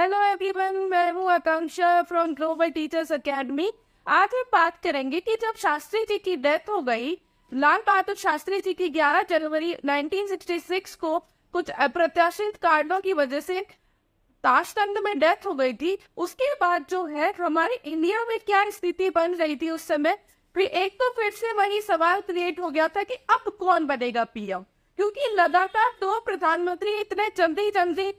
Hello everyone, मैं हूँ आकांक्षा from global teachers academy. आज हम बात करेंगे कि जब शास्त्री जी की डेथ हो गई, लाल बहादुर शास्त्री जी की 11 जनवरी 1966 को कुछ अप्रत्याशित कारणों की वजह से ताशकंद में डेथ हो गई थी। उसके बाद जो है हमारे इंडिया में क्या स्थिति बन रही थी उस समय, फिर से वही सवाल क्रिएट हो गया था कि अब कौन बनेगा पीएम, क्योंकि लगातार दो प्रधानमंत्री इतने जल्दी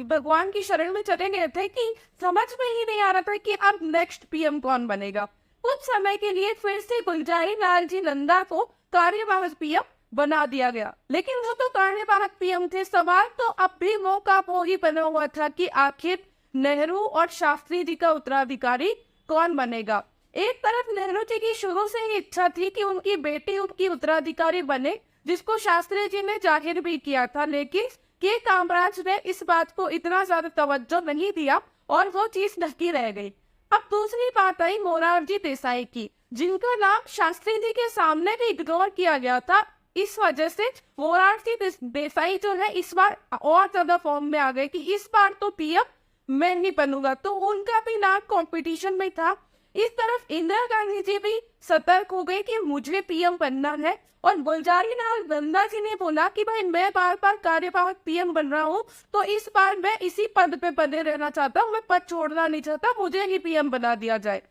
भगवान की शरण में चले गए थे कि समझ में ही नहीं आ रहा था कि अब नेक्स्ट पीएम कौन बनेगा। कुछ समय के लिए फिर से गुलजारी लाल जी नंदा को कार्यवाहक पीएम बना दिया गया, लेकिन वो तो कार्यवाहक पीएम थे। सवाल तो अब भी वो ही बना हुआ था कि आखिर नेहरू और शास्त्री जी का उत्तराधिकारी कौन बनेगा। एक तरफ नेहरू जी की शुरू से ही इच्छा थी कि उनकी बेटी उनकी उत्तराधिकारी बने, जिसको शास्त्री जी ने जाहिर भी किया था, लेकिन के कामराज ने इस बात को इतना ज्यादा तवज्जो नहीं दिया और वो चीज ढकी रह गई। अब दूसरी बात आई मोरारजी देसाई की, जिनका नाम शास्त्री जी के सामने भी इग्नोर किया गया था। इस वजह से मोरारजी देसाई जो है इस बार और ज्यादा फॉर्म में आ गए कि इस बार तो पीएम मैं ही बनूंगा, तो उनका भी नाम कंपटीशन में था। इस तरफ इंदिरा गांधी जी भी सतर्क हो गई कि मुझे पीएम बनना है, और गुलजारी लाल नंदा जी ने बोला कि भाई मैं बार बार कार्यवाहक पीएम बन रहा हूँ, तो इस बार मैं इसी पद पे बने रहना चाहता हूँ, मैं पद छोड़ना नहीं चाहता, मुझे ही पीएम बना दिया जाए।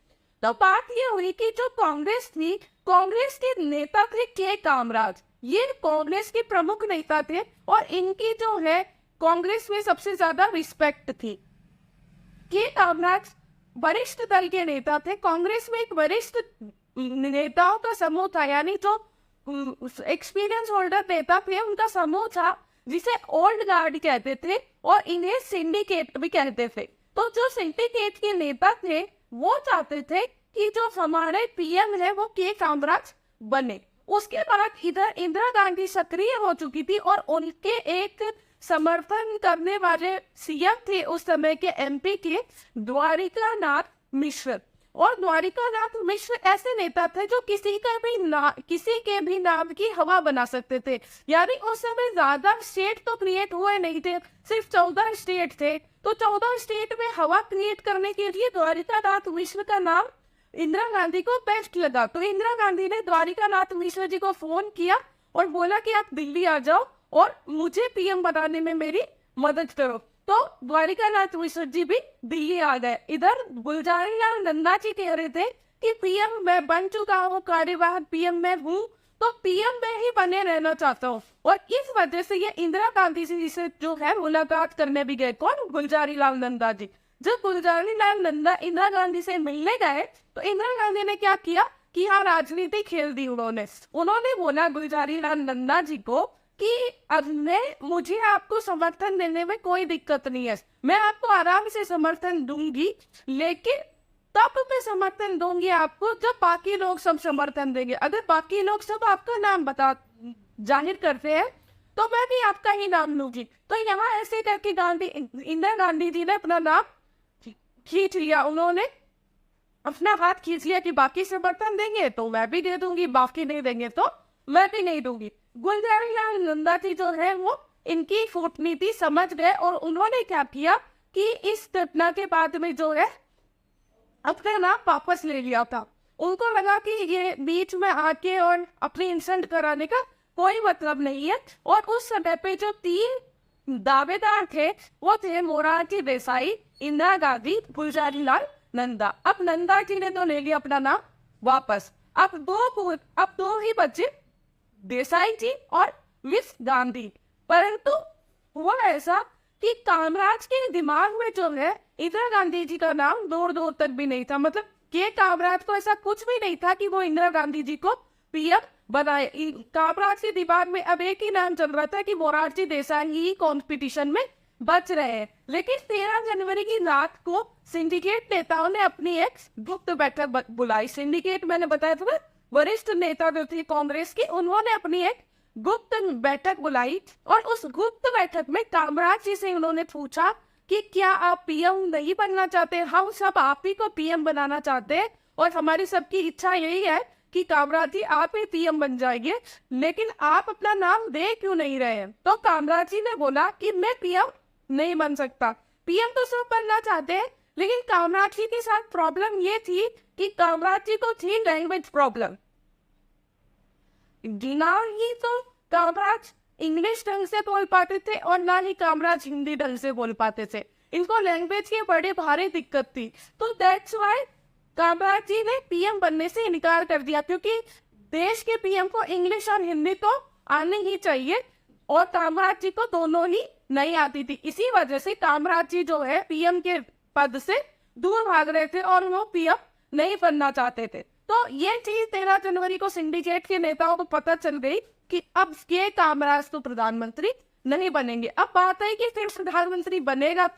तो बात ये हुई कि जो कांग्रेस थी, कांग्रेस के नेता थे के कामराज, ये कांग्रेस के प्रमुख नेता थे और इनकी जो है कांग्रेस में सबसे ज्यादा रिस्पेक्ट थी। के कामराज वरिष्ठ दल के नेता थे। कांग्रेस में एक वरिष्ठ नेताओं का समूह था, यानी जो एक्सपीरियंस होल्डर नेता थे उनका समूह था, जिसे ओल्ड गार्ड कहते थे और इन्हें सिंडिकेट भी कहते थे। तो जो सिंडिकेट के नेता थे वो चाहते थे कि जो हमारे पीएम है वो के कामराज बने। उसके बाद इधर इंदिरा गांधी सक्रिय हो चुकी थी और उनके एक समर्थन करने वाले सीएम थे उस समय के एमपी के द्वारिका नाथ मिश्र। और द्वारिका नाथ मिश्र ऐसे नेता थे जो किसी के भी नाम की हवा बना सकते थे। यानी उस समय ज्यादा स्टेट तो क्रिएट हुए नहीं थे, सिर्फ 14 स्टेट थे, तो 14 स्टेट में हवा क्रिएट करने के लिए द्वारिका नाथ मिश्र का नाम इंदिरा गांधी को बेस्ट लगा। तो इंदिरा गांधी ने द्वारिका नाथ मिश्र जी को फोन किया और बोला कि आप दिल्ली आ जाओ और मुझे पीएम बनाने में मेरी मदद करो। तो द्वारिका नाथ मिश्र जी भी दिल्ली आ गए। इधर गुलजारी लाल नंदा जी कह रहे थे कि पीएम मैं बन चुका हूँ, कार्यवाहक पीएम मैं हूँ, तो पीएम में ही बने रहना चाहता हूँ। और इस वजह से ये इंदिरा गांधी जी से जो है मुलाकात करने भी गए। कौन? गुलजारी लाल नंदा जी। जब गुलजारी लाल नंदा इंदिरा गांधी से मिलने गए तो इंदिरा गांधी ने क्या किया कि हाँ राजनीति खेल दी उन्होंने बोला गुलजारी लाल नंदा जी को कि अब मुझे आपको समर्थन देने में कोई दिक्कत नहीं है, मैं आपको आराम से समर्थन दूंगी, लेकिन तब मैं समर्थन दूंगी आपको जब बाकी लोग सब समर्थन देंगे। अगर बाकी लोग सब आपका नाम जाहिर करते हैं तो मैं भी आपका ही नाम लूंगी। तो यहाँ ऐसे करके इंदिरा गांधी जी ने अपना नाम खींच लिया, उन्होंने अपना हाथ खींच लिया कि बाकी समर्थन देंगे तो मैं भी दे दूंगी, बाकी नहीं देंगे तो मैं भी नहीं दूंगी। गुलजारी लाल नंदा जी जो है वो इनकी कूटनीति समझ गए और उन्होंने क्या किया कि इस घटना के बाद में जो है अपना नाम वापस ले लिया था। उनको लगा कि ये बीच में आके और अपनी इंसल्ट कराने का कोई मतलब नहीं है। और उस समय पे जो 3 दावेदार थे वो थे मोरारजी देसाई, इंदिरा गांधी, गुलजारी लाल नंदा। अब नंदा जी ने तो ले लिया अपना नाम वापस। अब दो ही बचे, देसाई जी और मिस गांधी। परंतु हुआ ऐसा कि कामराज के दिमाग में जो है इंदिरा गांधी जी का नाम दूर तक भी नहीं था। मतलब के कामराज को ऐसा कुछ भी नहीं था कि वो इंदिरा गांधी जी को पीएम बनाए। कामराज के दिमाग में अब एक ही नाम चल रहा था कि मोरारजी देसाई ही कॉम्पिटिशन में बच रहे हैं। लेकिन 13 जनवरी की रात को सिंडिकेट नेताओं ने अपनी एक गुप्त बैठक बुलाई। सिंडिकेट मैंने बताया था, वरिष्ठ नेता जो थे कांग्रेस के, उन्होंने अपनी एक गुप्त बैठक बुलाई और उस गुप्त बैठक में कामराज जी से उन्होंने पूछा कि क्या आप पीएम नहीं बनना चाहते? हम सब आप ही को पीएम बनाना चाहते हैं और हमारी सबकी इच्छा यही है कि कामराज जी आप ही पीएम बन जाएंगे, लेकिन आप अपना नाम दे क्यों नहीं रहे हैं? तो कामराज जी ने बोला कि मैं पीएम नहीं बन सकता, पीएम तो सब बनना चाहते हैं, लेकिन कामराज जी के साथ प्रॉब्लम ये थी कि कामराज जी को थी लैंग्वेज प्रॉब्लम। ना ही तो कामराज इंग्लिश ढंग से बोल पाते थे और ना ही कामराज हिंदी ढंग से बोल पाते थे, इनको लैंग्वेज की बड़ी भारी दिक्कत थी। तो दैट्स व्हाई कामराज जी ने पीएम बनने से इनकार कर दिया, क्योंकि देश के पीएम को इंग्लिश और हिंदी तो आनी ही चाहिए और कामराज जी को दोनों ही नहीं आती थी। इसी वजह से कामराज जी जो है पीएम के पद से दूर भाग रहे थे और वो पीएम नहीं बनना चाहते थे। तो ये चीज 13 जनवरी को सिंडिकेट के नेताओं को पता चल गई कि अब ये कामराज तो प्रधानमंत्री नहीं बनेंगे। अब बात है कि फिर प्रधानमंत्री बनेगा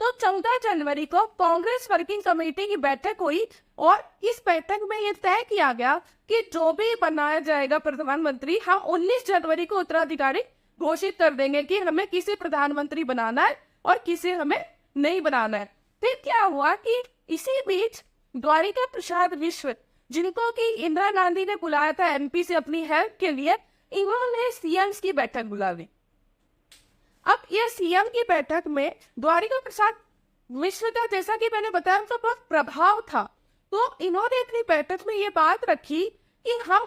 तो 14 जनवरी को कांग्रेस वर्किंग कमेटी की बैठक हुई और इस बैठक में ये तय किया गया कि जो भी बनाया जाएगा प्रधानमंत्री, हम 19 जनवरी को उत्तराधिकारी घोषित कर देंगे कि हमें किसे प्रधानमंत्री बनाना है और किसे हमें नहीं बनाना है। फिर क्या हुआ कि इसी बीच द्वारिका प्रसाद मिश्र, जिनको कि इंदिरा गांधी ने बुलाया था एमपी से अपनी हेल्प के लिए, इन्होंने सीएम की बैठक बुला ली। अब ये सीएम की बैठक में द्वारिका प्रसाद मिश्र का, जैसा कि मैंने बताया, उनका बहुत प्रभाव था। तो इन्होंने अपनी बैठक में ये बात रखी कि हम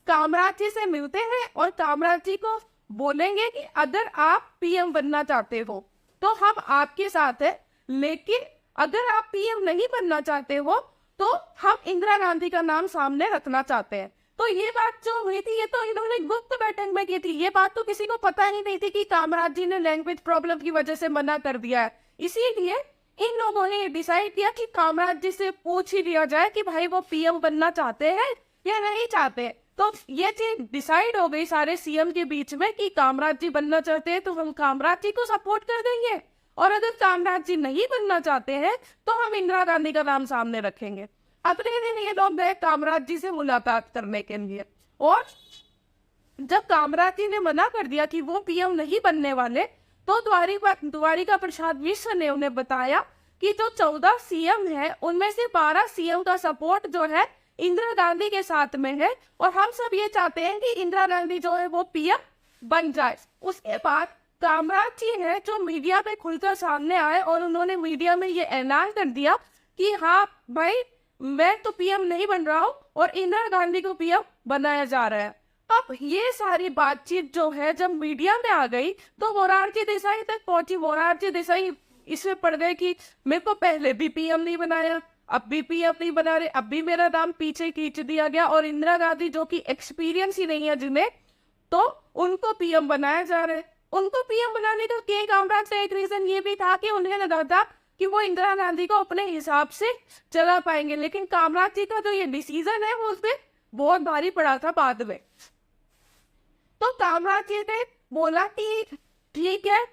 कामराज जी से मिलते हैं और कामराज जी को बोलेंगे कि अगर आप पीएम बनना चाहते हो तो हम आपके साथ है, लेकिन अगर आप पीएम नहीं बनना चाहते हो तो हम इंदिरा गांधी का नाम सामने रखना चाहते हैं। तो ये बात जो हुई थी ये तो इन्होंने गुप्त बैठक में की थी, ये बात तो किसी को पता ही नहीं थी कि कामराज जी ने लैंग्वेज प्रॉब्लम की वजह से मना कर दिया है। इसीलिए इन लोगों ने डिसाइड किया कि कामराज जी से पूछ ही लिया जाए कि भाई वो पीएम बनना चाहते हैं या नहीं चाहते। तो ये चीज डिसाइड हो गई सारे सीएम के बीच में कि कामराज जी बनना चाहते हैं तो हम कामराज जी को सपोर्ट कर देंगे, और अगर कामराज जी नहीं बनना चाहते हैं तो हम इंदिरा गांधी का नाम सामने रखेंगे। अगले दिन ये लोग गए कामराज जी से मुलाकात करने के लिए, और जब कामराज जी ने मना कर दिया कि वो पीएम नहीं बनने वाले, तो द्वारिका प्रसाद मिश्र ने उन्हें बताया कि जो 14 सीएम है उनमें से 12 सीएम का सपोर्ट जो है इंदिरा गांधी के साथ में है, और हम सब ये चाहते हैं कि इंदिरा गांधी जो है वो पीएम बन जाए। उसके बाद कामराज जी है जो मीडिया में खुलकर सामने आए और उन्होंने मीडिया में ये ऐलान कर दिया कि हाँ भाई, मैं तो पीएम नहीं बन रहा हूँ और इंदिरा गांधी को पीएम बनाया जा रहा है। अब ये सारी बातचीत जो है जब मीडिया में आ गई तो मोरारजी देसाई तक पहुंची। मोरारजी देसाई इसमें पड़ गए कि मेरे को पहले भी पीएम नहीं बनाया, अब भी पीएम नहीं बना रहे, अब भी मेरा नाम पीछे खींच दिया गया, और इंदिरा गांधी जो कि एक्सपीरियंस ही नहीं है जिन्हें, तो उनको पीएम बनाया जा रहा है। उनको पीएम बनाने का के कामराज का एक रीजन ये भी था कि उन्हें लगा था कि वो इंदिरा गांधी को अपने हिसाब से चला पाएंगे, लेकिन कामराज जी का जो ये डिसीजन है वो उसपे बहुत भारी पड़ा था बाद में। तो कामराज जी ने बोला कि ठीक है,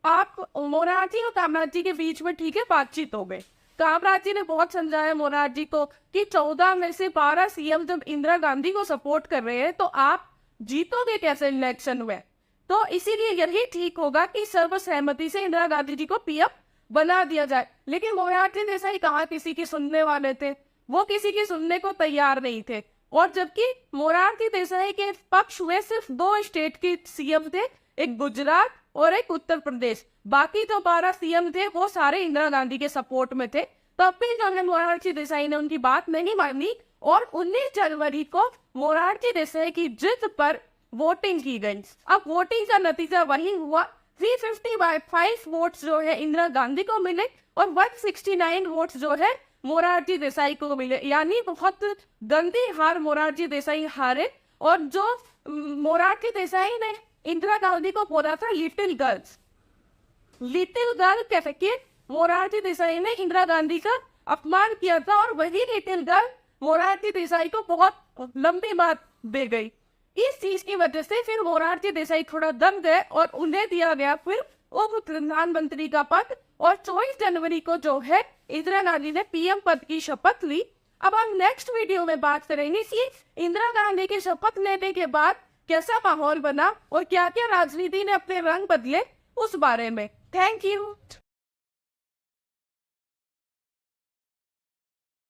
आप मोरारजी और कामराज जी के बीच में ठीक है बातचीत हो गई। कामराज जी ने बहुत समझाया मोरारजी को कि 14 में से 12 सीएम जब इंदिरा गांधी को सपोर्ट कर रहे हैं तो आप जीतोगे कैसे इलेक्शन में, तो इसीलिए यही ठीक होगा कि सर्वसहमति से इंदिरा गांधी जी को पीएम बना दिया जाए। लेकिन मोरारजी देसाई कहाँ किसी की सुनने वाले थे, वो किसी की सुनने को तैयार नहीं थे। और जबकि मोरारजी देसाई के पक्ष में सिर्फ 2 स्टेट के सीएम थे, एक गुजरात और एक उत्तर प्रदेश, बाकी जो 12 सीएम थे वो सारे इंदिरा गांधी के सपोर्ट में थे। तब भी जो है मोरारजी देसाई ने उनकी बात नहीं मानी और 19 जनवरी को मोरारजी देसाई की जिद पर वोटिंग की गई। अब वोटिंग का नतीजा वही हुआ, 350/5 वोट्स जो है इंदिरा गांधी को मिले और 169 वोट्स जो है मोरारजी देसाई को मिले, यानी बहुत गंदी हार मोरारजी देसाई हारे। और जो मोरारजी देसाई ने इंदिरा गांधी को बोला था लिटिल गर्ल कह के मोरारजी देसाई ने इंदिरा गांधी का अपमान किया था, और वही लिटिल गर्ल मोरारजी देसाई को बहुत लंबी बात दे गई। इस चीज की वजह से फिर मोरारजी देसाई थोड़ा दम गए और उन्हें दिया गया फिर उप प्रधानमंत्री का पद, और 24 जनवरी को जो है इंदिरा गांधी ने पीएम पद की शपथ ली। अब हम नेक्स्ट वीडियो में बात करेंगे कि इंदिरा गांधी की शपथ लेने के बाद कैसा माहौल बना और क्या क्या राजनीति ने अपने रंग बदले उस बारे में। Thank you.